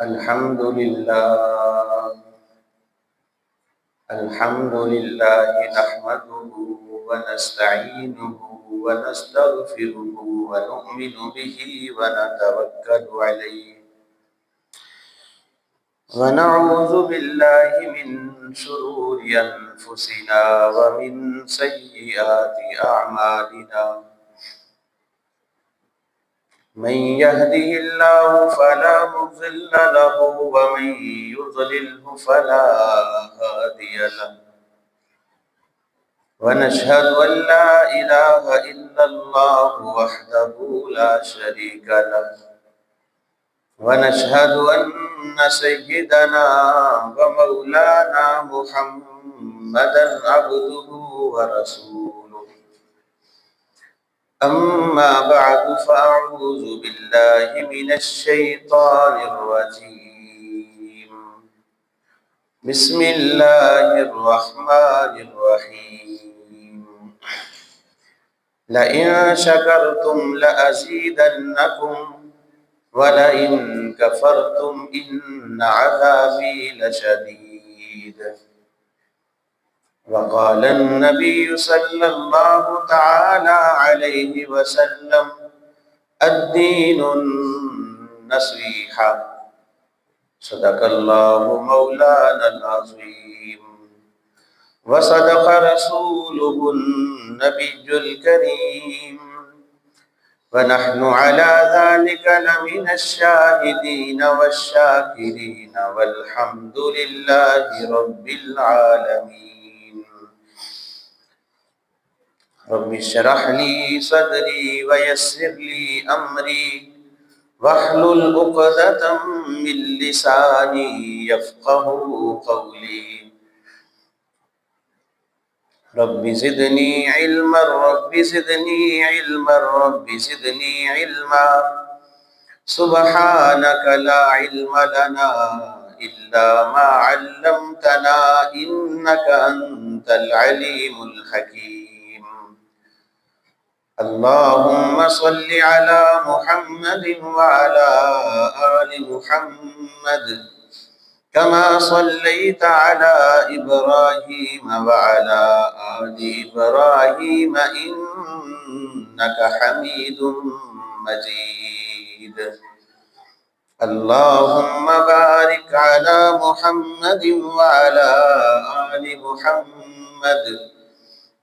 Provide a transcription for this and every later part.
الحمد لله نحمده ونستعينه ونستغفره ونؤمن به ونتوكل عليه ونعوذ بالله من شرور أنفسنا ومن سيئات أعمالنا من يهده الله فلا مضل له ومن يضلله فلا هادي له ونشهد أن لا إله إلا الله وحده لا شريك له ونشهد أن سيدنا ومولانا محمدا عبده ورسوله أما بعد فأعوذ بالله من الشيطان الرجيم بسم الله الرحمن الرحيم لئن شكرتم لأزيدنكم ولئن كفرتم إن عذابي لشديد وقال النبي صلى الله تعالى عليه وسلم الدين النصيحة صدق الله مولانا العظيم وصدق رسوله النبي الكريم ونحن على ذلك لمن الشاهدين والشاكرين والحمد لله رب العالمين رب اشرح لي صدري ويسر لي أمري واحلل عقدة من لساني يفقهوا قولي رب زدني علما رب زدني علما رب زدني علما سبحانك لا علم لنا إلا ما علمتنا إنك أنت العليم الحكيم اللهم صل على محمد وعلى آل محمد كما صليت على إبراهيم وعلى آل إبراهيم إنك حميد مجيد اللهم بارك على محمد وعلى آل محمد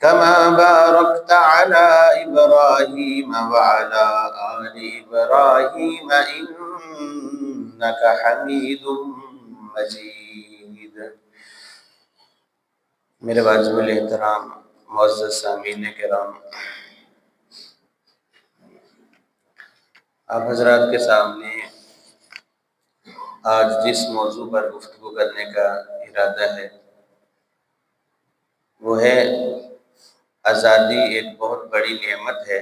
كما باركت على إبراهيم وعلى آل إبراهيم إنك حميد مجید۔ میرے واجب الاحترام معزز سامعین کرام، آپ حضرات کے سامنے آج جس موضوع پر گفتگو کرنے کا ارادہ ہے وہ ہے آزادی ایک بہت بڑی نعمت ہے،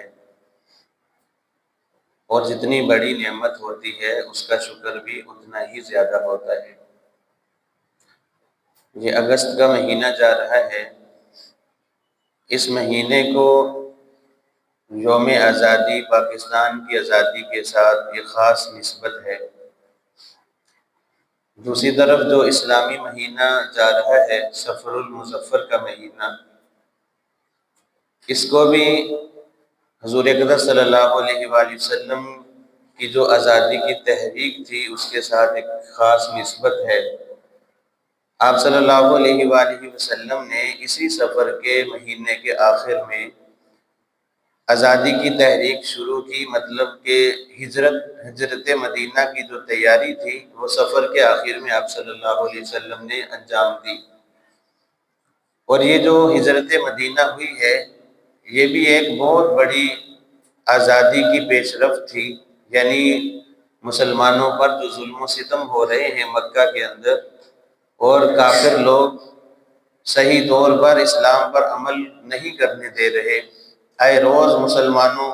اور جتنی بڑی نعمت ہوتی ہے اس کا شکر بھی اتنا ہی زیادہ ہوتا ہے۔ یہ اگست کا مہینہ جا رہا ہے، اس مہینے کو یوم آزادی، پاکستان کی آزادی کے ساتھ ایک خاص نسبت ہے۔ دوسری طرف جو اسلامی مہینہ جا رہا ہے صفر المظفر کا مہینہ، اس کو بھی حضور اقدس صلی اللہ علیہ وآلہ وسلم کی جو آزادی کی تحریک تھی اس کے ساتھ ایک خاص نسبت ہے۔ آپ صلی اللہ علیہ وآلہ وسلم نے اسی سفر کے مہینے کے آخر میں آزادی کی تحریک شروع کی، مطلب کہ ہجرت مدینہ کی جو تیاری تھی وہ سفر کے آخر میں آپ صلی اللہ علیہ وسلم نے انجام دی۔ اور یہ جو ہجرت مدینہ ہوئی ہے یہ بھی ایک بہت بڑی آزادی کی پیش رفت تھی، یعنی مسلمانوں پر جو ظلم و ستم ہو رہے ہیں مکہ کے اندر، اور کافر لوگ صحیح طور پر اسلام پر عمل نہیں کرنے دے رہے، آئے روز مسلمانوں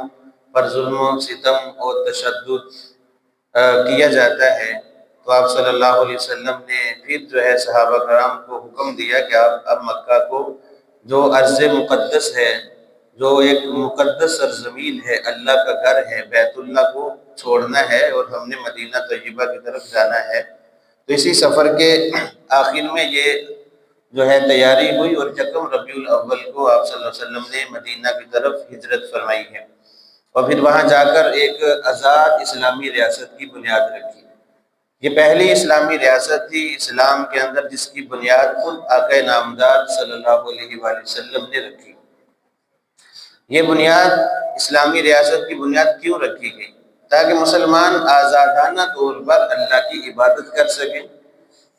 پر ظلم و ستم اور تشدد کیا جاتا ہے، تو آپ صلی اللہ علیہ وسلم نے پھر جو ہے صحابہ کرام کو حکم دیا کہ آپ اب مکہ کو، جو ارض مقدس ہے، جو ایک مقدس سرزمین ہے، اللہ کا گھر ہے، بیت اللہ کو چھوڑنا ہے اور ہم نے مدینہ طیبہ کی طرف جانا ہے۔ تو اسی سفر کے آخر میں یہ جو ہے تیاری ہوئی، اور یکم ربیع الاول کو آپ صلی اللہ علیہ وسلم نے مدینہ کی طرف ہجرت فرمائی ہے، اور پھر وہاں جا کر ایک آزاد اسلامی ریاست کی بنیاد رکھی۔ یہ پہلی اسلامی ریاست تھی اسلام کے اندر جس کی بنیاد خود آقا نامدار صلی اللہ علیہ وآلہ وسلم نے رکھی۔ یہ بنیاد اسلامی ریاست کی بنیاد کیوں رکھی گئی؟ تاکہ مسلمان آزادانہ طور پر اللہ کی عبادت کر سکیں۔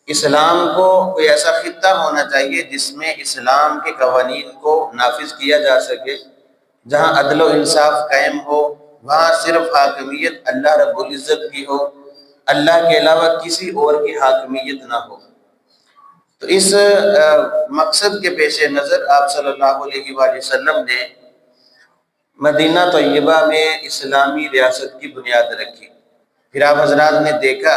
اسلام کو کوئی ایسا خطہ ہونا چاہیے جس میں اسلام کے قوانین کو نافذ کیا جا سکے، جہاں عدل و انصاف قائم ہو، وہاں صرف حاکمیت اللہ رب العزت کی ہو، اللہ کے علاوہ کسی اور کی حاکمیت نہ ہو۔ تو اس مقصد کے پیش نظر آپ صلی اللہ علیہ وآلہ وسلم نے مدینہ طیبہ میں اسلامی ریاست کی بنیاد رکھی۔ پھر آپ حضرات نے دیکھا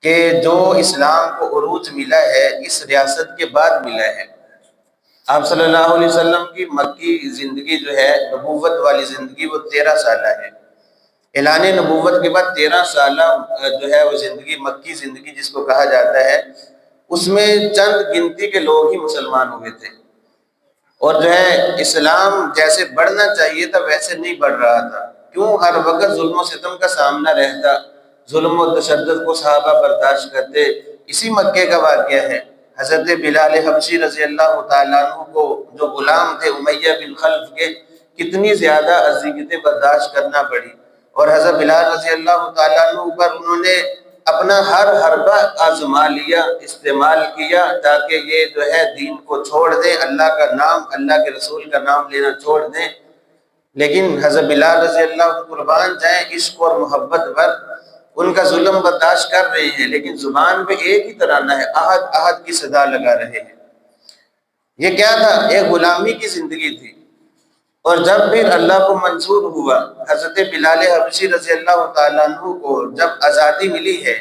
کہ جو اسلام کو عروج ملا ہے اس ریاست کے بعد ملا ہے۔ آپ صلی اللہ علیہ وسلم کی مکی زندگی جو ہے، نبوت والی زندگی، وہ 13 سالہ ہے۔ اعلان نبوت کے بعد 13 سالہ جو ہے وہ زندگی، مکی زندگی جس کو کہا جاتا ہے، اس میں چند گنتی کے لوگ ہی مسلمان ہوئے تھے، اور جو ہے اسلام جیسے بڑھنا چاہیے تھا ویسے نہیں بڑھ رہا تھا۔ کیوں؟ ہر وقت ظلم و ستم کا سامنا رہتا، ظلم و تشدد کو صحابہ برداشت کرتے۔ اسی مکے کا واقعہ ہے، حضرت بلال حبشی رضی اللہ تعالیٰ عنہ کو جو غلام تھے امیہ بن خلف کے، کتنی زیادہ اذیتیں برداشت کرنا پڑی، اور حضرت بلال رضی اللہ تعالیٰ عنہ پر انہوں نے اپنا ہر حربہ آزما لیا، استعمال کیا، تاکہ یہ جو ہے دین کو چھوڑ دیں، اللہ کا نام، اللہ کے رسول کا نام لینا چھوڑ دیں۔ لیکن حضرت بلال رضی اللہ عنہ قربان جائیں عشق اور محبت پر، ان کا ظلم برداشت کر رہے ہیں، لیکن زبان پہ ایک ہی ترانہ ہے، احد احد کی صدا لگا رہے ہیں۔ یہ کیا تھا؟ ایک غلامی کی زندگی تھی۔ اور جب پھر اللہ کو منظور ہوا، حضرت بلال حبشی رضی اللہ تعالیٰ عنہ کو جب آزادی ملی ہے،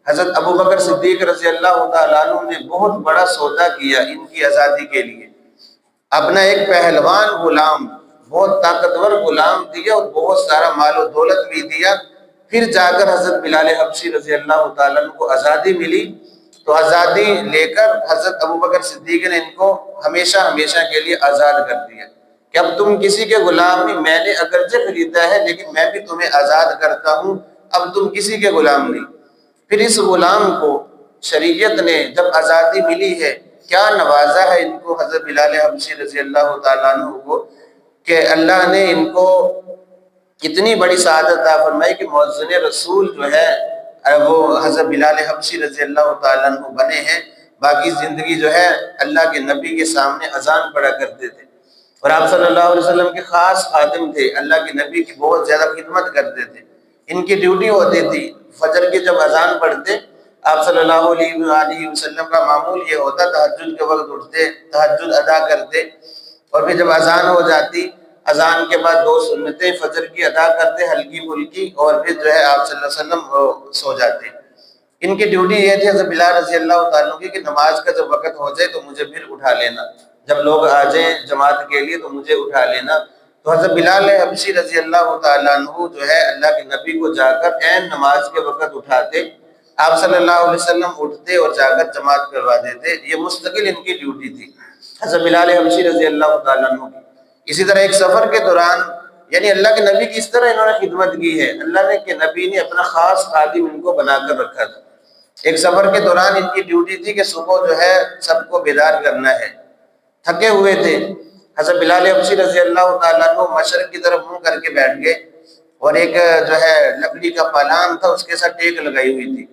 حضرت ابو بکر صدیق رضی اللہ تعالیٰ عنہ نے بہت بڑا سودا کیا ان کی آزادی کے لیے۔ اپنا ایک پہلوان غلام، بہت طاقتور غلام دیا، اور بہت سارا مال و دولت بھی دیا۔ پھر جا کر حضرت بلال حبشی رضی اللہ تعالیٰ عنہ کو آزادی ملی، تو آزادی لے کر حضرت ابو بکر صدیق نے ان کو ہمیشہ ہمیشہ کے لیے آزاد کر دیا کہ اب تم کسی کے غلام نہیں، میں نے اگرچہ خریدا ہے لیکن میں بھی تمہیں آزاد کرتا ہوں، اب تم کسی کے غلام نہیں۔ پھر اس غلام کو شریعت نے جب آزادی ملی ہے، کیا نوازا ہے ان کو حضرت بلال حبشی رضی اللہ تعالیٰ عنہ کو، کہ اللہ نے ان کو اتنی بڑی سعادت عطا فرمائی کہ مؤذن رسول جو ہے وہ حضرت بلال حبشی رضی اللہ تعالیٰ عنہ بنے ہیں۔ باقی زندگی جو ہے اللہ کے نبی کے سامنے اذان پڑھا کرتے تھے، اور آپ صلی اللہ علیہ وسلم کے خاص خادم تھے، اللہ کے نبی کی بہت زیادہ خدمت کرتے تھے۔ ان کی ڈیوٹی ہوتی تھی فجر کی جب اذان پڑھتے، آپ صلی اللہ علیہ وسلم کا معمول یہ ہوتا تہجد کے وقت اٹھتے، تہجد ادا کرتے، اور پھر جب اذان ہو جاتی، اذان کے بعد 2 سنتیں فجر کی ادا کرتے ہلکی پھلکی، اور پھر جو ہے آپ صلی اللہ علیہ وسلم سو جاتے۔ ان کی ڈیوٹی یہ تھی حضرت بلال رضی اللہ تعالیٰ کی کہ نماز کا جب وقت ہو جائے تو مجھے پھر اٹھا لینا، جب لوگ آ جائیں جماعت کے لیے تو مجھے اٹھا لینا۔ تو حضرت بلال حبشی رضی اللہ تعالیٰ عنہ جو ہے اللہ کے نبی کو جا کر عین نماز کے وقت اٹھاتے، آپ صلی اللہ علیہ وسلم اٹھتے اور جا کر جماعت کروا دیتے۔ یہ مستقل ان کی ڈیوٹی تھی حضرت بلال حبشی رضی اللہ تعالیٰ عنہ کی۔ اسی طرح ایک سفر کے دوران، یعنی اللہ کے نبی کی اس طرح انہوں نے خدمت کی ہے، اللہ نے کہ نبی نے اپنا خاص خادم ان کو بنا کر رکھا تھا۔ ایک سفر کے دوران ان کی ڈیوٹی تھی کہ صبح جو ہے سب کو بیدار کرنا ہے، تھکے ہوئے تھے۔ حضرت بلال حبشی رضی اللہ تعالیٰ عنہ مشرق کی طرف منہ کر کے بیٹھ گئے، اور ایک جو ہے لکڑی کا پالان تھا اس کے ساتھ ٹیک لگائی ہوئی تھی۔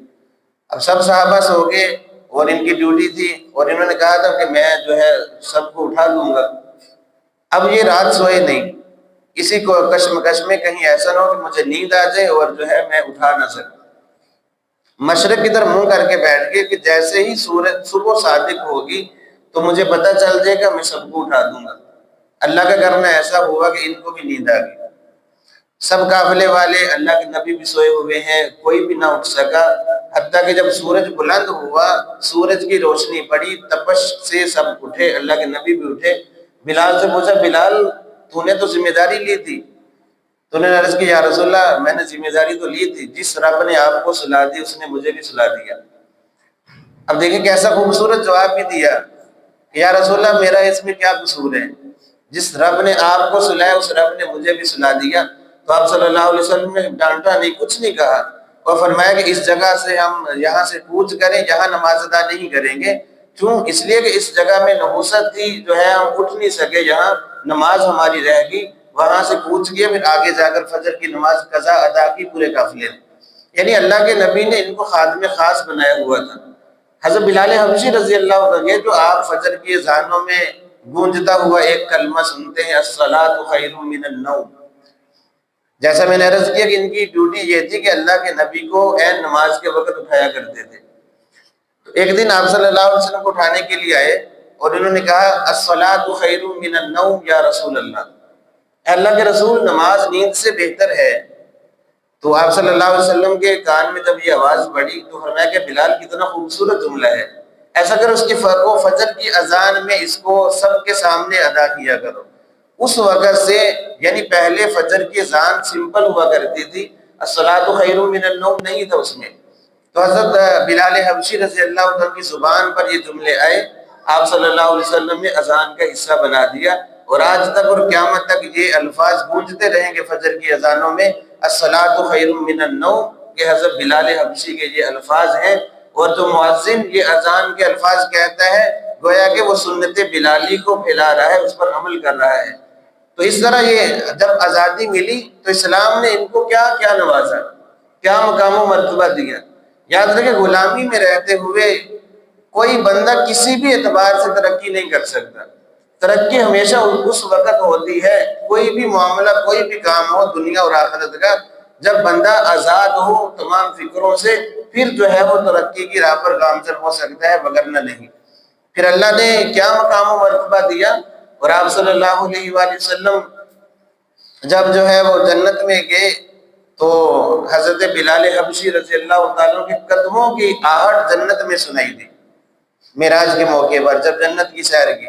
اب سب صحابہ سو گئے اور ان کی ڈیوٹی تھی، اور انہوں نے کہا تھا کہ میں جو ہے سب کو اٹھا دوں گا۔ اب یہ رات سوئے نہیں، کسی کو کشمکش میں کہیں ایسا نہ ہو کہ مجھے نیند آ جائے اور جو ہے میں اٹھا نہ سکوں۔ مشرق کی طرف منہ کر کے بیٹھ گئے کہ جیسے ہی سورج صبح صادق ہوگی تو مجھے پتہ چل جائے گا، میں سب کو اٹھا دوں گا۔ اللہ کا کرنا ایسا ہوا کہ ان کو بھی نیند آ گئی۔ سب قافلے والے، اللہ کے نبی بھی سوئے ہوئے ہیں، کوئی بھی نہ اٹھ سکا، حتیٰ کہ جب سورج بلند ہوا، سورج کی روشنی پڑی، تپش سے سب اٹھے، اللہ کے نبی بھی اٹھے۔ بلال سے پوچھا، بلال تو نے تو ذمہ داری لی تھی، تو انہوں نے عرض کی یا رسول اللہ میں نے ذمہ داری تو لی تھی، جس رب نے آپ کو سلا دی اس نے مجھے بھی سلا دیا۔ اب دیکھیں کیسا خوبصورت جواب بھی دیا کہ یا رسول اللہ میرا اس میں کیا قصور ہے، جس رب نے آپ کو سلایا اس رب نے مجھے بھی سلا دیا۔ تو آپ صلی اللہ علیہ وسلم نے ڈانٹا نہیں، کچھ نہیں کہا، اور فرمایا کہ اس جگہ سے ہم یہاں سے کوچ کریں، یہاں نماز ادا نہیں کریں گے، کیوں؟ اس لیے کہ اس جگہ میں نحوست تھی، جو ہے ہم اٹھ نہیں سکے، یہاں نماز ہماری رہ گئی، وہاں سے کوچ کیا، پھر آگے جا کر فجر کی نماز قضا ادا کی پورے قافلے نے۔ یعنی اللہ کے نبی نے ان کو خادم خاص بنایا ہوا تھا۔ حضرت بلال حبشی رضی اللہ عنہ، جو آپ فجر کی اذانوں میں گونجتا ہوا ایک کلمہ سنتے ہیں الصلاۃ خیر من النوم، جیسا میں نے عرض کیا کہ ان کی ڈیوٹی یہ تھی کہ اللہ کے نبی کو عین نماز کے وقت اٹھایا کرتے تھے۔ ایک دن آپ صلی اللہ علیہ وسلم کو اٹھانے کے لیے آئے اور انہوں نے کہا الصلاۃ خیر من النوم یا رسول اللہ، اے اللہ کے رسول نماز نیند سے بہتر ہے۔ تو آپ صلی اللہ علیہ وسلم کے کان میں جب یہ آواز پڑی تو فرمایا کہ بلال کتنا خوبصورت جملہ ہے، ایسا کرو اس کی فجر کی اذان میں اس کو سب کے سامنے ادا کیا کرو۔ اس وقت سے یعنی پہلے فجر کی اذان سمپل ہوا کرتی تھی، الصلاۃ خیر من النوم نہیں تھا اس میں، تو حضرت بلال حبشی رضی اللہ عنہ کی زبان پر یہ جملے آئے، آپ صلی اللہ علیہ وسلم نے اذان کا حصہ بنا دیا، اور آج تک اور قیامت تک یہ الفاظ گونجتے رہیں گے فجر کی اذانوں میں الصلاۃ خیر من النوم، کہ حضرت بلال حبشی کے یہ الفاظ ہیں، اور جو مؤذن یہ اذان کے الفاظ کہتا ہے گویا کہ وہ سنت بلالی کو پھیلا رہا ہے، اس پر عمل کر رہا ہے۔ تو اس طرح یہ جب آزادی ملی تو اسلام نے ان کو کیا کیا نوازا، کیا مقام و مرتبہ دیا۔ یاد رکھیں غلامی میں رہتے ہوئے کوئی بندہ کسی بھی اعتبار سے ترقی نہیں کر سکتا، ترقی ہمیشہ اس وقت ہوتی ہے، کوئی بھی معاملہ کوئی بھی کام ہو دنیا اور آخرت کا، جب بندہ آزاد ہو تمام فکروں سے، پھر جو ہے وہ ترقی کی راہ پر گامزن ہو سکتا ہے، وگرنہ نہیں۔ پھر اللہ نے کیا مقام و مرتبہ دیا، اور آپ صلی اللہ علیہ وآلہ وسلم جب جو ہے وہ جنت میں گئے تو حضرت بلال حبشی رضی اللہ تعالیٰ کے قدموں کی آہٹ جنت میں سنائی دی معراج کے موقع پر، جب جنت کی سیر کی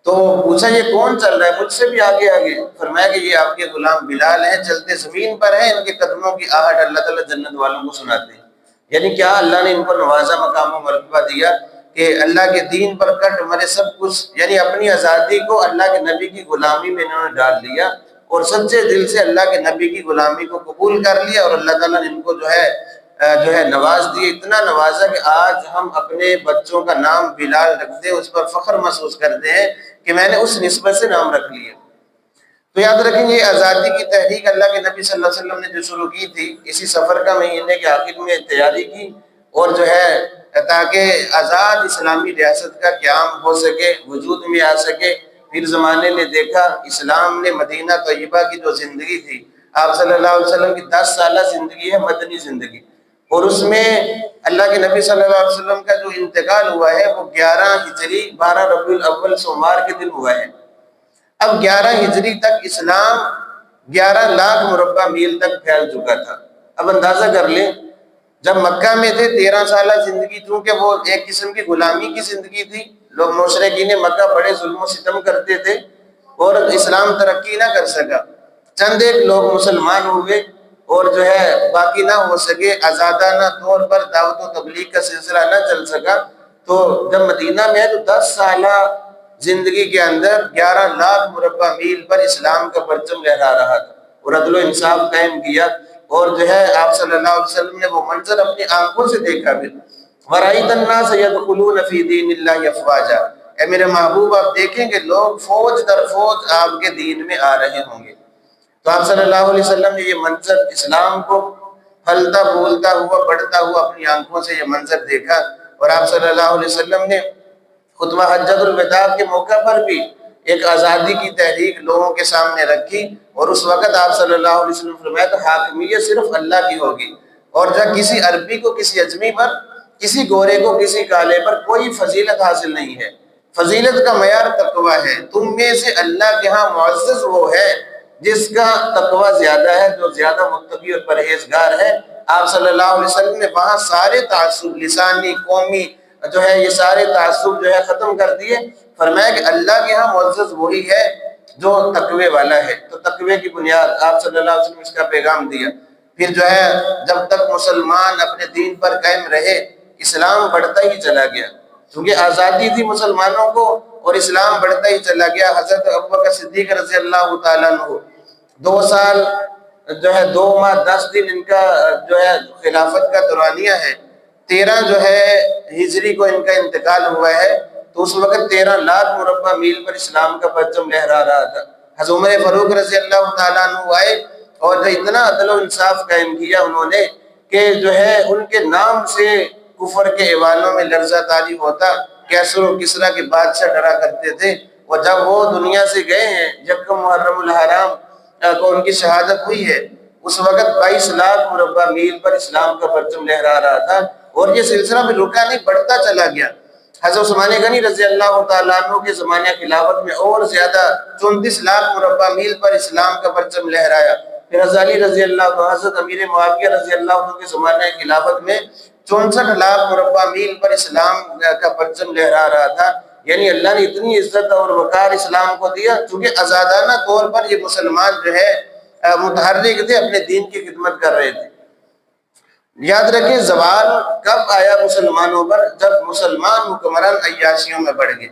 تو پوچھا یہ کون چل رہا ہے مجھ سے بھی آگے آگے؟ فرمایا کہ یہ آپ کے غلام بلال ہیں، چلتے زمین پر ہیں، ان کے قدموں کی آہٹ اللہ تعالیٰ جنت والوں کو سناتے ہیں۔ یعنی کیا اللہ نے ان کو نوازا، مقام و مرتبہ دیا کہ اللہ کے دین پر کٹ مرے سب کچھ، یعنی اپنی آزادی کو اللہ کے نبی کی غلامی میں انہوں نے ڈال دیا، اور سچے دل سے اللہ کے نبی کی غلامی کو قبول کر لیا، اور اللہ تعالیٰ نے ان کو جو ہے نواز دیے، اتنا نوازا کہ آج ہم اپنے بچوں کا نام بلال رکھتے ہیں، اس پر فخر محسوس کرتے ہیں کہ میں نے اس نسبت سے نام رکھ لیا۔ تو یاد رکھیں یہ آزادی کی تحریک اللہ کے نبی صلی اللہ علیہ وسلم نے جو شروع کی تھی، اسی سفر کا مہینے کے آخر میں تیاری کی، اور جو ہے تاکہ آزاد اسلامی ریاست کا قیام ہو سکے، وجود میں آ سکے۔ پھر زمانے نے دیکھا اسلام نے مدینہ طیبہ کی جو زندگی تھی، آپ صلی اللہ علیہ وسلم کی 10 سالہ زندگی ہے، مدنی زندگی، اور اس میں اللہ کے نبی صلی اللہ علیہ وسلم کا جو انتقال ہوا ہے وہ 11 ہجری 12 ربیع الاول سوموار کے دن ہوا ہے۔ اب 11 ہجری تک اسلام 11 لاکھ مربع میل تک پھیل چکا تھا۔ اب اندازہ کر لیں جب مکہ میں تھے 13 سالہ زندگی، چونکہ وہ ایک قسم کی غلامی کی زندگی تھی، لوگ مشرکین مکہ بڑے ظلم و ستم کرتے تھے اور اسلام ترقی نہ کر سکا، چند ایک لوگ مسلمان ہوئے اور جو ہے باقی نہ ہو سکے، آزادانہ طور پر دعوت و تبلیغ کا سلسلہ نہ چل سکا۔ تو جب مدینہ میں تو 10 سالہ زندگی کے اندر 11 لاکھ مربع میل پر اسلام کا پرچم لہرا رہا تھا، اور عدل و انصاف قائم کیا، اور جو ہے آپ صلی اللہ علیہ وسلم نے وہ منظر اپنی آنکھوں سے دیکھا۔ پھر وَرَأَيْتَ النَّاسَ يَدْخُلُونَ فِي دِينِ اللَّهِ أَفْوَاجًا، اے میرے محبوب آپ دیکھیں کہ لوگ فوج در فوج آپ کے دین میں آ رہے ہوں گے۔ تو آپ صلی اللہ علیہ وسلم نے یہ منظر اسلام کو پھلتا پھولتا ہوا بڑھتا ہوا اپنی آنکھوں سے یہ منظر دیکھا، اور آپ صلی اللہ علیہ وسلم نے خطبہ حجۃ الوداع کے موقع پر بھی ایک آزادی کی تحریک لوگوں کے سامنے رکھی، اور اس وقت آپ صلی اللہ علیہ وسلم فرمایا تو حاکمیت صرف اللہ کی ہوگی، اور جب کسی عربی کو کسی اجمی پر، کسی گورے کو کسی کالے پر کوئی فضیلت حاصل نہیں ہے۔ فضیلت کا معیار تقوی ہے، تم میں سے اللہ کے ہاں معزز وہ ہے جس کا تقوی زیادہ ہے، جو زیادہ متقی اور پرہیزگار ہے۔ آپ صلی اللہ علیہ وسلم نے وہاں سارے تعصب لسانی قومی جو ہے یہ سارے تعصب جو ہے ختم کر دیے، فرمایا کہ اللہ کے ہاں معزز وہی ہے جو تقوی والا ہے۔ تو تقوی کی بنیاد آپ صلی اللہ علیہ وسلم اس کا پیغام دیا۔ پھر جو ہے جب تک مسلمان اپنے دین پر قائم رہے اسلام بڑھتا ہی چلا گیا، کیونکہ آزادی تھی مسلمانوں کو اور اسلام بڑھتا ہی چلا گیا۔ حضرت ابوبکر صدیق رضی اللہ تعالیٰ عنہ 2 سال جو ہے 2 ماہ 10 دن ان کا جو ہے خلافت کا دورانیہ ہے۔ 13 جو ہے ہجری کو ان کا انتقال ہوا ہے، تو اس وقت 13 لاکھ مربع میل پر اسلام کا پرچم لہرا رہا تھا۔ حضرت عمر فاروق رضی اللہ تعالیٰ عنہ آئے اور جو اتنا عدل و انصاف قائم کیا انہوں نے کہ جو ہے ان کے نام سے کفر کے ایوانوں میں لرزہ طاری ہوتا۔ کیسر و کسریٰ کے بادشاہ ڈرا کرتے تھے، اور جب وہ دنیا سے گئے ہیں، یکم محرم الحرام کو ان کی شہادت ہوئی ہے، اس وقت 22 لاکھ مربع میل پر اسلام کا پرچم لہرا رہا تھا، اور یہ سلسلہ بھی رکا نہیں، بڑھتا چلا گیا۔ حضرت عثمان غنی رضی اللہ تعالیٰ عنہ کے زمانہ خلافت میں اور زیادہ 34 لاکھ مربع میل پر اسلام کا پرچم لہرایا۔ پھر حضرت علی رضی اللہ عنہ، حضرت امیر معاویہ رضی اللہ عنہ کے زمانہ خلافت میں 64 لاکھ مربع میل پر اسلام کا پرچم لہرا رہا تھا۔ یعنی اللہ نے اتنی عزت اور وقار اسلام کو دیا، چونکہ آزادانہ طور پر یہ مسلمان جو ہے متحرک تھے، اپنے دین کی خدمت کر رہے تھے۔ یاد رکھیں زوال کب آیا مسلمانوں پر؟ جب مسلمان حکمران عیاشیوں میں بڑھ گئے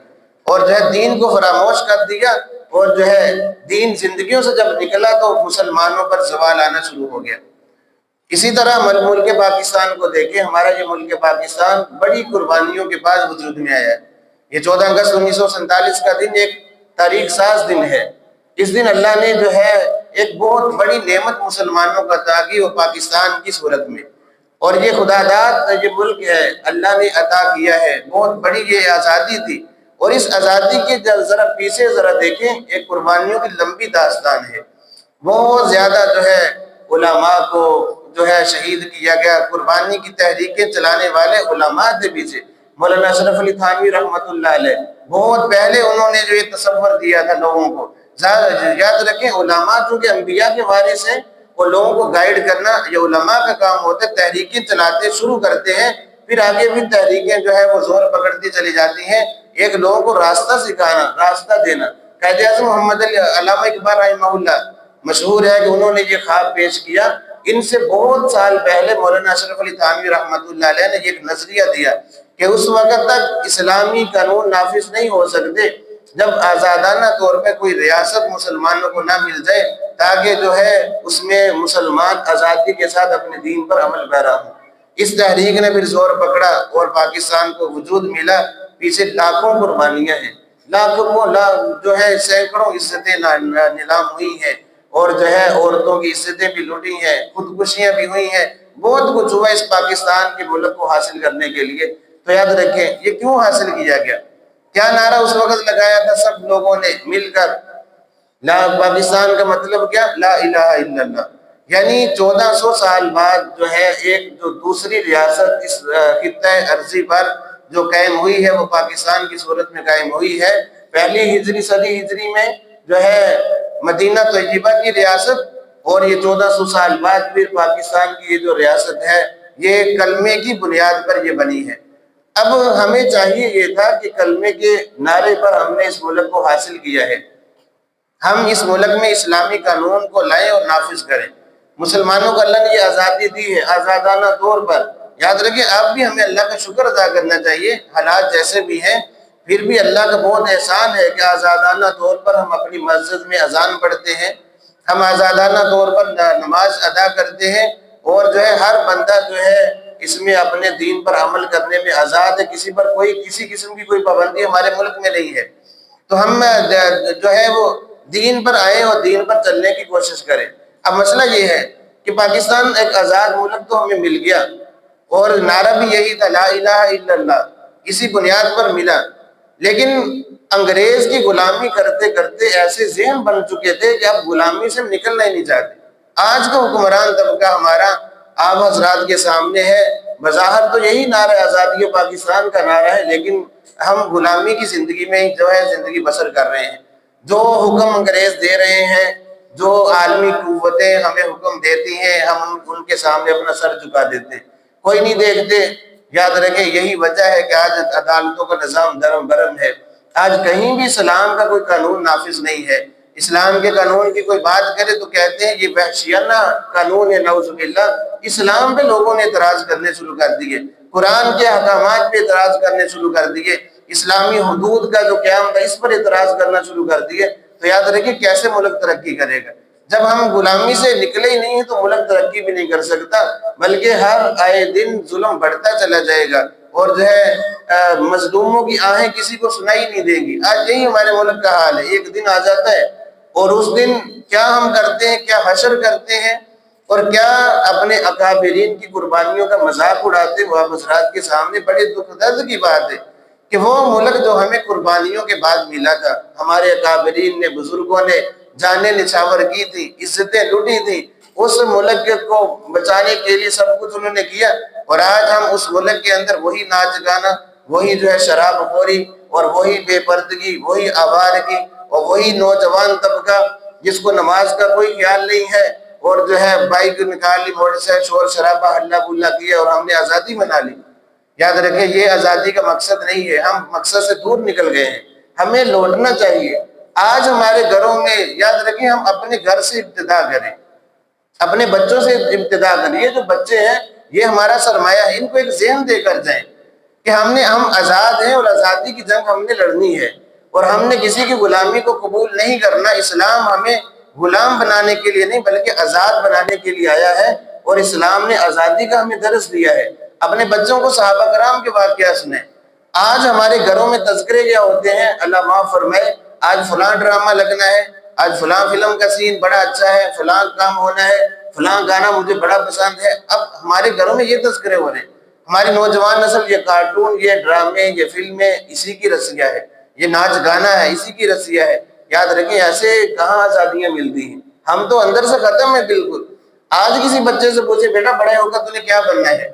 اور جو ہے دین کو فراموش کر دیا، اور جو ہے دین زندگیوں سے جب نکلا تو مسلمانوں پر زوال آنا شروع ہو گیا۔ اسی طرح ملک پاکستان کو دیکھیں، ہمارا یہ ملک پاکستان بڑی قربانیوں کے بعد وجود میں آیا ہے۔ یہ 14 اگست 1947 کا دن ایک تاریخ ساز دن ہے۔ اس دن اللہ نے جو ہے ایک بہت بڑی نعمت مسلمانوں کو عطا کی، وہ پاکستان کی صورت میں، اور یہ خدا داد یہ ملک ہے، اللہ نے عطا کیا ہے، بہت بڑی یہ آزادی تھی۔ اور اس آزادی کے ذرا پیچھے ذرا دیکھیں، ایک قربانیوں کی لمبی داستان ہے۔ بہت زیادہ جو ہے علماء کو جو ہے شہید کیا گیا، قربانی کی تحریکیں چلانے والے علماء تھے پیچھے۔ مولانا اشرف علی تھانوی رحمۃ اللہ علیہ بہت پہلے انہوں نے جو یہ تصور دیا تھا لوگوں کو۔ یاد رکھیں علماء چونکہ انبیاء کے وارث ہیں، وہ لوگوں کو گائیڈ کرنا یہ علماء کا کام ہوتا ہے۔ تحریکیں چلاتے شروع کرتے ہیں، پھر آگے بھی تحریکیں جو ہے وہ زور پکڑتی چلی جاتی ہیں۔ ایک لوگوں کو راستہ سکھانا، راستہ دینا۔ قائد اعظم محمد علامہ اقبال رحمہ اللہ مشہور ہے کہ انہوں نے یہ خواب پیش کیا۔ ان سے بہت سال پہلے مولانا اشرف علی تھانوی رحمۃ اللہ علیہ نے ایک نظریہ دیا کہ اس وقت تک اسلامی قانون نافذ نہیں ہو سکتے جب آزادانہ طور پہ کوئی ریاست مسلمانوں کو نہ مل جائے، تاکہ جو ہے اس میں مسلمان آزادی کے ساتھ اپنے دین پر عمل پیرا ہوں۔ اس تحریک نے پھر زور پکڑا اور پاکستان کو وجود ملا۔ پیچھے لاکھوں قربانیاں ہیں، لاکھوں جو ہے سینکڑوں عزتیں نیلام ہوئی ہیں، اور جو ہے عورتوں کی عزتیں بھی لوٹی ہیں، خودکشیاں بھی ہوئی ہیں، بہت کچھ ہوا اس پاکستان کے ملک کو حاصل کرنے کے لیے۔ تو یاد رکھیں یہ کیوں حاصل کیا گیا؟ کیا نعرہ اس وقت لگایا تھا سب لوگوں نے مل کر؟ پاکستان کا مطلب کیا؟ لا الہ الا اللہ۔ یعنی 1400 سال بعد جو ہے ایک جو دوسری ریاست اس خطہ ارضی پر جو قائم ہوئی ہے وہ پاکستان کی صورت میں قائم ہوئی ہے۔ پہلی صدی ہجری میں جو ہے مدینہ طیبہ کی ریاست، اور یہ 1400 سال بعد پھر پاکستان کی یہ جو ریاست ہے یہ کلمے کی بنیاد پر یہ بنی ہے۔ اب ہمیں چاہیے یہ تھا کہ کلمے کے نعرے پر ہم نے اس ملک کو حاصل کیا ہے، ہم اس ملک میں اسلامی قانون کو لائیں اور نافذ کریں۔ مسلمانوں کو اللہ نے یہ آزادی دی ہے آزادانہ طور پر۔ یاد رکھیں اب بھی ہمیں اللہ کا شکر ادا کرنا چاہیے، حالات جیسے بھی ہیں پھر بھی اللہ کا بہت احسان ہے کہ آزادانہ طور پر ہم اپنی مسجد میں اذان پڑھتے ہیں، ہم آزادانہ طور پر نماز ادا کرتے ہیں، اور جو ہے ہر بندہ جو ہے اس میں اپنے دین پر عمل کرنے میں آزاد ہے، کسی پر کسی قسم کی کوئی پابندی ہمارے ملک میں نہیں ہے۔ تو ہم جو ہے وہ دین پر آئیں اور دین پر چلنے کی کوشش کریں۔ اب مسئلہ یہ ہے کہ پاکستان ایک آزاد ملک تو ہمیں مل گیا، اور نعرہ بھی یہی تھا لا الہ الا اللہ، اسی بنیاد پر ملا، لیکن انگریز کی غلامی کرتے کرتے ایسے ذہن بن چکے تھے کہ اب غلامی سے نکلنا ہی نہیں چاہتے۔ آج کا حکمران طبقہ ہمارا آپ حضرات کے سامنے ہے، بظاہر تو یہی نعرہ آزادی پاکستان کا نعرہ ہے، لیکن ہم غلامی کی زندگی میں ہی جو ہے زندگی بسر کر رہے ہیں۔ جو حکم انگریز دے رہے ہیں، جو عالمی قوتیں ہمیں حکم دیتی ہیں، ہم ان کے سامنے اپنا سر جھکا دیتے ہیں، کوئی نہیں دیکھتے۔ یاد رکھیں یہی وجہ ہے کہ آج عدالتوں کا نظام درم برم ہے، آج کہیں بھی اسلام کا کوئی قانون نافذ نہیں ہے۔ اسلام کے قانون کی کوئی بات کرے تو کہتے ہیں یہ وحشیانہ قانون ہے، نعوذ باللہ۔ اسلام پہ لوگوں نے اعتراض کرنے شروع کر دیے، قرآن کے احکامات پہ اعتراض کرنے شروع کر دیے، اسلامی حدود کا جو قیام تھا اس پر اعتراض کرنا شروع کر دیے، تو یاد رکھیے کیسے ملک ترقی کرے گا؟ جب ہم غلامی سے نکلے ہی نہیں ہیں تو ملک ترقی بھی نہیں کر سکتا، بلکہ ہر آئے دن ظلم بڑھتا چلا جائے گا، اور جو ہے مظلوموں کی آہیں کسی کو سنائی نہیں دیں گی۔ آج یہی ہمارے ملک کا حال ہے، ایک دن آ جاتا ہے اور اس دن کیا ہم کرتے ہیں، کیا حشر کرتے ہیں، اور کیا اپنے اکابرین کی قربانیوں کا مذاق اڑاتے ہیں۔ وہ حضرات کے سامنے بڑے دکھ درد کی بات ہے کہ وہ ملک جو ہمیں قربانیوں کے بعد ملا تھا، ہمارے اکابرین نے، بزرگوں نے جانیں نچھاور کی تھی، عزتیں لوٹی تھی، اس ملک کو بچانے کے لیے سب کچھ انہوں نے کیا، اور آج ہم اس ملک کے اندر وہی ناچ گانا، وہی جو ہے شراب خوری، اور وہی بے پردگی، وہی آوارگی، اور وہی نوجوان طبقہ جس کو نماز کا کوئی خیال نہیں ہے، اور جو ہے بائک نکالی، موٹر سائیکل، شور شرابہ ہلا گلا کیا، اور ہم نے آزادی منا لی۔ یاد رکھیں یہ آزادی کا مقصد نہیں ہے، ہم مقصد سے دور نکل گئے ہیں، ہمیں لوٹنا چاہیے۔ آج ہمارے گھروں میں یاد رکھیں ہم اپنے گھر سے ابتدا کریں، اپنے بچوں سے ابتدا کریں۔ یہ جو بچے ہیں یہ ہمارا سرمایہ ہے، ان کو ایک ذہن دے کر جائیں کہ ہم آزاد ہیں، اور آزادی کی جنگ ہم نے لڑنی ہے، اور ہم نے کسی کی غلامی کو قبول نہیں کرنا۔ اسلام ہمیں غلام بنانے کے لیے نہیں بلکہ آزاد بنانے کے لیے آیا ہے، اور اسلام نے آزادی کا ہمیں درس دیا ہے۔ اپنے بچوں کو صحابہ کرام کے واقعات سنیں۔ آج ہمارے گھروں میں تذکرے کیا ہوتے ہیں، اللہ معاف فرمائے، آج فلاں ڈرامہ لگنا ہے، آج فلاں فلم کا سین بڑا اچھا ہے، فلاں کام ہونا ہے، فلاں گانا مجھے بڑا پسند ہے۔ اب ہمارے گھروں میں یہ تذکرے ہو رہے ہیں۔ ہماری نوجوان نسل یہ کارٹون، یہ ڈرامے، یہ فلمیں اسی کی رسیہ ہے، یہ ناچ گانا ہے اسی کی رسیہ ہے۔ یاد رکھیں ایسے کہاں آزادیاں ملتی ہیں، ہم تو اندر سے ختم ہیں بالکل۔ آج کسی بچے سے پوچھے بیٹا بڑے ہو کر تو نے کیا بننا ہے،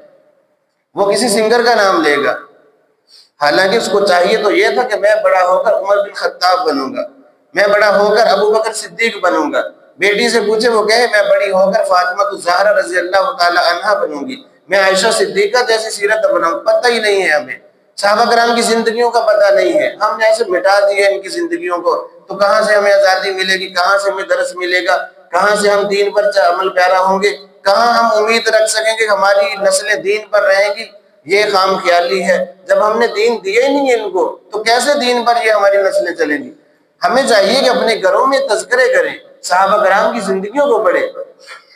وہ کسی سنگر کا نام لے گا، حالانکہ اس کو چاہیے تو یہ تھا کہ میں بڑا ہو کر عمر بن خطاب بنوں گا، میں بڑا ہو کر ابو بکر صدیق بنوں گا۔ بیٹی سے پوچھے وہ کہے میں بڑی ہو کر فاطمہ الزہرا رضی اللہ تعالی عنہا بنوں گی، میں عائشہ صدیقہ جیسی سیرت بناؤں۔ پتہ ہی نہیں ہے ہمیں، صحابہ کرام کی زندگیوں کا پتہ نہیں ہے، ہم نے ایسے مٹا دیا ان کی زندگیوں کو، تو کہاں سے ہمیں آزادی ملے گی، کہاں سے ہمیں درس ملے گا، کہاں سے ہم دین پر عمل پیرا ہوں گے، کہاں ہم امید رکھ سکیں گے کہ ہماری نسلیں دین پر رہیں گی؟ یہ خام خیالی ہے۔ جب ہم نے دین دیا ہی نہیں ہے ان کو تو کیسے دین پر یہ ہماری نسلیں چلیں گی؟ ہمیں چاہیے کہ اپنے گھروں میں تذکرے کریں، صحابہ کرام کی زندگیوں کو پڑھیں۔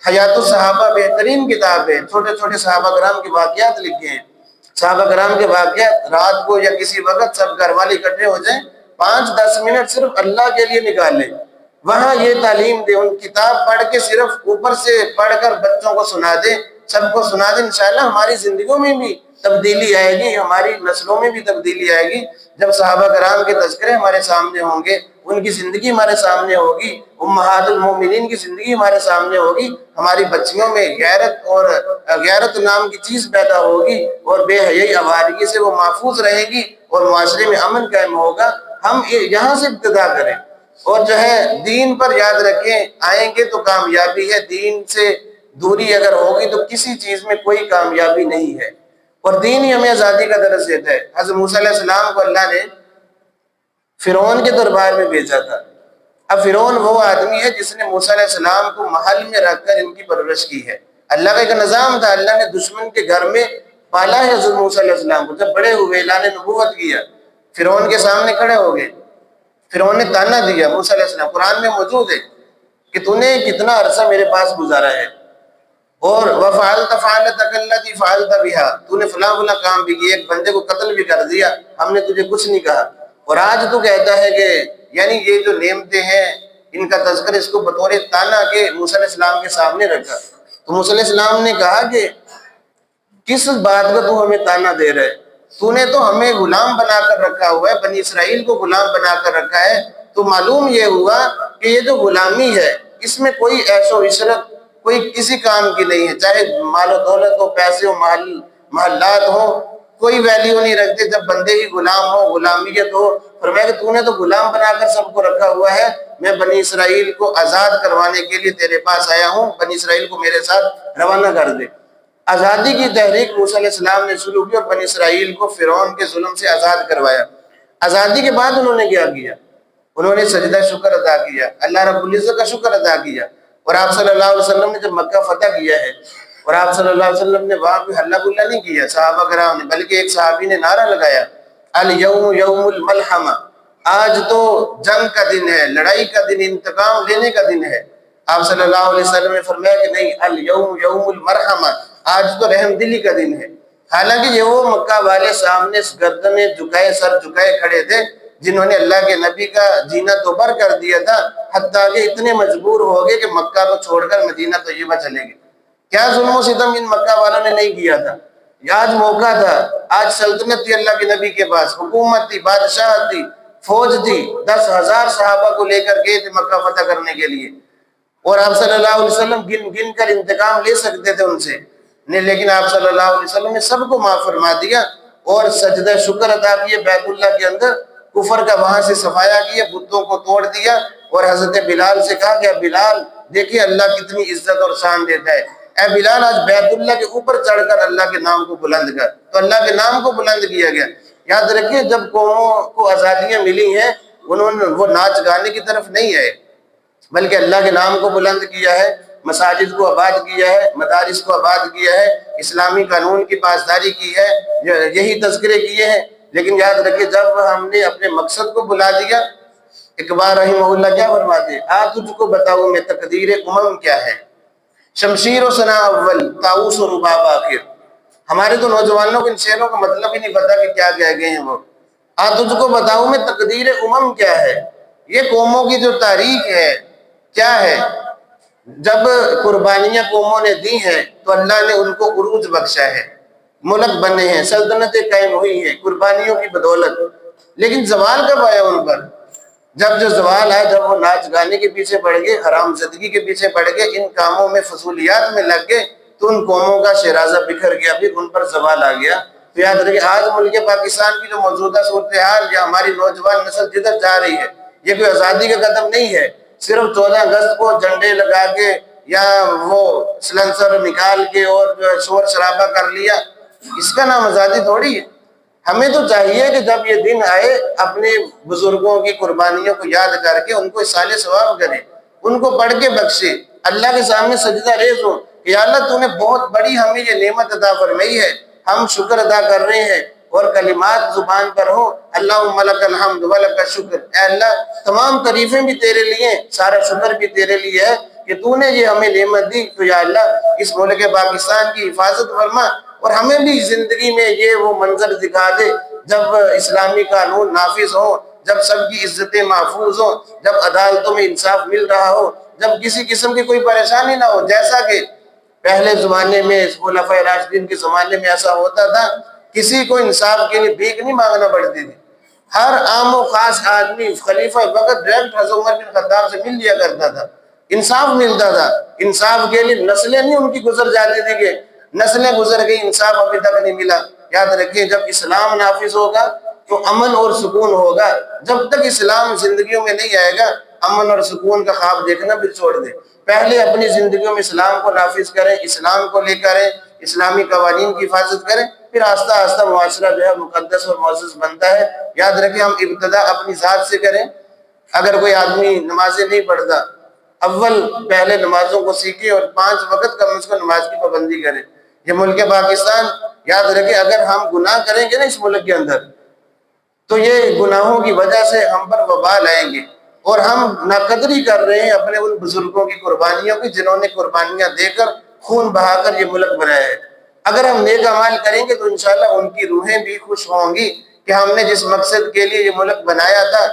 حیات الصحابہ بہترین کتاب ہے، چھوٹے چھوٹے صحابہ کرام کے واقعات لکھے ہیں۔ صحابہ کرام کے واقعات رات کو یا کسی وقت سب گھر والے اکٹھے ہو جائیں، 5-10 منٹ صرف اللہ کے لیے نکال لیں، وہاں یہ تعلیم دیں، ان کتاب پڑھ کے صرف اوپر سے پڑھ کر بچوں کو سنا دیں، سب کو سنا دیں، انشاءاللہ ہماری زندگیوں میں بھی تبدیلی آئے گی، ہماری نسلوں میں بھی تبدیلی آئے گی۔ جب صحابہ کرام کے تذکرے ہمارے سامنے ہوں گے، ان کی زندگی ہمارے سامنے ہوگی، امہات المومنین کی زندگی ہمارے سامنے ہوگی، ہماری بچیوں میں غیرت نام کی چیز پیدا ہوگی، اور بے حیائی آوارگی سے وہ محفوظ رہے گی، اور معاشرے میں امن قائم ہوگا۔ ہم یہاں سے ابتدا کریں، اور جو ہے دین پر یاد رکھیں آئیں گے تو کامیابی ہے، دین سے دوری اگر ہوگی تو کسی چیز میں کوئی کامیابی نہیں ہے، اور دین ہی ہمیں آزادی کا درس دیتا ہے۔ حضرت موسیٰ علیہ السلام کو اللہ نے فرعون کے دربار میں بھیجا تھا۔ اب فرعون وہ آدمی ہے جس نے موسیٰ علیہ السلام کو محل میں رکھ کر ان کی پرورش کی ہے۔ اللہ کا ایک نظام تھا، اللہ نے دشمن کے گھر میں پالا ہے حضرت موسیٰ علیہ السلام کو۔ جب بڑے ہوئے اعلان نبوت کیا، فرعون کے سامنے کھڑے ہو گئے، فرعون نے تانا دیا موسیٰ علیہ السلام، قرآن میں موجود ہے کہ تو نے کتنا عرصہ میرے پاس گزارا ہے، اور وَفَعَلْتَ فَعَلَتَكَ الَّتِي فَعَلْتَ بِهَا، تو نے فلاں فلاں کام بھی کیا، ایک بندے کو قتل بھی کر دیا، ہم نے تجھے کچھ نہیں کہا، اور آج تو کہتا ہے کہ یعنی یہ جو نعمتیں ہیں ان کا تذکر اس کو بطور تانا کے موسیٰ علیہ السلام کے سامنے رکھا۔ تو موسیٰ علیہ السلام نے کہا کہ کس بات کا تو ہمیں تانا دے رہے، تو نے تو ہمیں غلام بنا کر رکھا ہوا ہے، بنی اسرائیل کو غلام بنا کر رکھا ہے، تو معلوم یہ ہوا کہ یہ جو غلامی ہے اس میں کوئی عیش و عشرت کوئی کسی کام کی نہیں ہے، چاہے مال و دولت ہو، پیسے ہو، محلات ہو، کوئی ویلیو نہیں رکھتے جب بندے ہی غلام ہو، غلامیت ہو۔ فرمایا کہ تو نے تو غلام بنا کر سب کو رکھا ہوا ہے، میں بنی اسرائیل کو آزاد کروانے کے لیے تیرے پاس آیا ہوں، بنی اسرائیل کو میرے ساتھ روانہ کر دے۔ آزادی کی تحریک موسیٰ علیہ السلام نے شروع کی، اور بنی اسرائیل کو فرعون کے ظلم سے آزاد کروایا۔ آزادی کے بعد انہوں نے کیا کیا؟ انہوں نے سجدہ شکر ادا کیا، اللہ رب العزت کا شکر ادا کیا۔ اور آپ صلی اللہ علیہ وسلم نے جب مکہ فتح کیا ہے اور آپ صلی اللہ علیہ وسلم نے وہاں کوئی ہلہ گلا نہیں کیا صحابہ کرام نے، بلکہ ایک صحابی نے نعرہ لگایا الیوم یوم الملحمہ، آج تو جنگ کا دن ہے، لڑائی کا دن، انتقام لینے کا دن ہے۔ آپ صلی اللہ علیہ وسلم نے فرمایا کہ نہیں، الیوم یوم المرحمہ، آج تو رحم دلی کا دن ہے۔ حالانکہ یہ وہ مکہ والے سامنے گردنیں جھکائے، سر جھکائے کھڑے تھے جنہوں نے اللہ کے نبی کا جینا دوبر کر دیا تھا، حتیٰ کہ اتنے مجبور ہو گئے کہ مکہ کو چھوڑ کر مدینہ طیبہ چلے گئے۔ کیا ظلم و ستم ان مکہ والوں نے نہیں کیا تھا؟ یہ آج موقع تھا، آج سلطنت تھی اللہ کے نبی کے پاس، حکومت تھی، بادشاہ تھی، فوج تھی، 10,000 صحابہ کو لے کر گئے تھے مکہ فتح کرنے کے لیے، اور آپ صلی اللہ علیہ وسلم گن گن کر انتقام لے سکتے تھے ان سے نہیں، لیکن آپ صلی اللہ علیہ وسلم نے سب کو معاف فرما دیا اور سجدہ شکر ادا کیے بیت اللہ کے اندر، کفر کا وہاں سے صفایا کیا، بتوں کو توڑ دیا، اور حضرت بلال سے کہا کہ بلال دیکھیے اللہ کتنی عزت اور شان دیتا ہے، اے بلال آج بیت اللہ کے اوپر چڑھ کر اللہ کے نام کو بلند کر، تو اللہ کے نام کو بلند کیا گیا۔ یاد رکھیے جب قوموں کو آزادیاں ملی ہیں انہوں نے وہ ناچ گانے کی طرف نہیں آئے، بلکہ اللہ کے نام کو بلند کیا ہے، مساجد کو آباد کیا ہے، مدارس کو آباد کیا ہے، اسلامی قانون کی پاسداری کی ہے، یہی تذکرے کیے ہیں۔ لیکن یاد رکھیے جب ہم نے اپنے مقصد کو بلا دیا، اقبال رحمہ اللہ کیا فرماتے ہیں، آ تجھ کو بتاؤں میں تقدیر امم کیا ہے، شمشیر و ثنا اول، طاؤس و رباب آخر۔ ہمارے تو نوجوانوں کو ان شعروں کا مطلب ہی نہیں پتا کہ کیا کہہ گئے ہیں وہ۔ آ تجھ کو بتاؤں میں تقدیر امم کیا ہے، یہ قوموں کی جو تاریخ ہے کیا ہے۔ جب قربانیاں قوموں نے دی ہیں تو اللہ نے ان کو عروج بخشا ہے، ملک بنے ہیں، سلطنتیں قائم ہوئی ہیں قربانیوں کی بدولت، لیکن زوال کب آیا ان پر؟ جب جو زوال آیا، جب وہ ناچ گانے کے پیچھے پڑ گئے، حرام زدگی کے پیچھے پڑ گئے، ان کاموں میں فضولیات میں لگ گئے، تو ان قوموں کا شیرازہ بکھر گیا، پھر ان پر زوال آ گیا۔ تو یاد رکھیں آج ملک پاکستان کی جو موجودہ صورتحال یا ہماری نوجوان نسل جدھر جا رہی ہے، یہ کوئی آزادی کا قدم نہیں ہے، صرف 14 اگست کو جھنڈے لگا کے یا وہ سلنسر نکال کے اور شور شرابہ کر لیا، اس کا نام آزادی تھوڑی ہے۔ ہمیں تو چاہیے کہ جب یہ دن آئے اپنے بزرگوں کی قربانیوں کو یاد کر کے ان کو اصالِ ثواب کریں، ان کو پڑھ کے بخشے، اللہ کے سامنے سجدہ ریز ہوں کہ یا اللہ تو نے بہت بڑی ہمیں یہ نعمت عطا فرمائی ہے، ہم شکر ادا کر رہے ہیں، اور کلمات زبان پر ہو، اللہم لک الحمد ولک الشکر، اے اللہ تمام تعریفیں بھی تیرے لیے، سارا شکر بھی تیرے لیے ہے کہ تو نے یہ ہمیں نعمت دی، تو یا اللہ اس ملک پاکستان کی حفاظت فرما، اور ہمیں بھی زندگی میں یہ وہ منظر دکھا دے جب اسلامی قانون نافذ ہو، جب سب کی عزتیں محفوظ ہوں، جب عدالتوں میں انصاف مل رہا ہو، جب کسی قسم کی کوئی پریشانی نہ ہو۔ جیسا کہ پہلے زمانے میں خلفائے راشدین کے زمانے میں ایسا ہوتا تھا، کسی کو انصاف کے لیے بھیک نہیں مانگنا پڑتی تھی، ہر عام و خاص آدمی خلیفہ وقت ڈائریکٹ حضرت عمر بن خطاب سے مل لیا کرتا تھا، انصاف ملتا تھا۔ انصاف کے لیے نسلیں نہیں ان کی گزر جاتی تھی کہ نسلیں گزر گئی انصاف ابھی تک نہیں ملا۔ یاد رکھیں جب اسلام نافذ ہوگا تو امن اور سکون ہوگا، جب تک اسلام زندگیوں میں نہیں آئے گا امن اور سکون کا خواب دیکھنا بھی چھوڑ دیں۔ پہلے اپنی زندگیوں میں اسلام کو نافذ کریں، اسلام کو لے کریں، اسلامی قوانین کی حفاظت کریں، پھر آہستہ آہستہ معاشرہ جو ہے مقدس اور معزز بنتا ہے۔ یاد رکھیں ہم ابتدا اپنی ذات سے کریں۔ اگر کوئی آدمی نمازیں نہیں پڑھتا، پہلے نمازوں کو سیکھیں اور 5 وقت کم از کم نماز کی پابندی کریں۔ یہ ملک پاکستان، یاد رکھیں اگر ہم گناہ کریں گے نا اس ملک کے اندر تو یہ گناہوں کی وجہ سے ہم پر وبال آئیں گے، اور ہم ناقدری کر رہے ہیں اپنے ان بزرگوں کی قربانیوں کی جنہوں نے قربانیاں دے کر خون بہا کر یہ ملک بنایا ہے۔ اگر ہم نیک اعمال کریں گے تو انشاءاللہ ان کی روحیں بھی خوش ہوں گی کہ ہم نے جس مقصد کے لیے یہ ملک بنایا تھا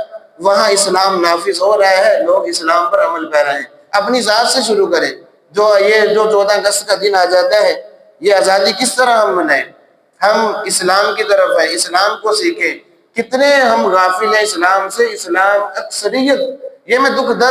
وہاں اسلام نافذ ہو رہا ہے، لوگ اسلام پر عمل کر رہے ہیں۔ اپنی ذات سے شروع کریں۔ جو 14 اگست کا دن آ جاتا ہے، یہ آزادی کس طرح ہم منائیں؟ ہم اسلام کی طرف ہیں، اسلام کو سیکھیں۔ کتنے ہم غافل ہیں اسلام سے، اسلام اکثریت، یہ میں دکھ درد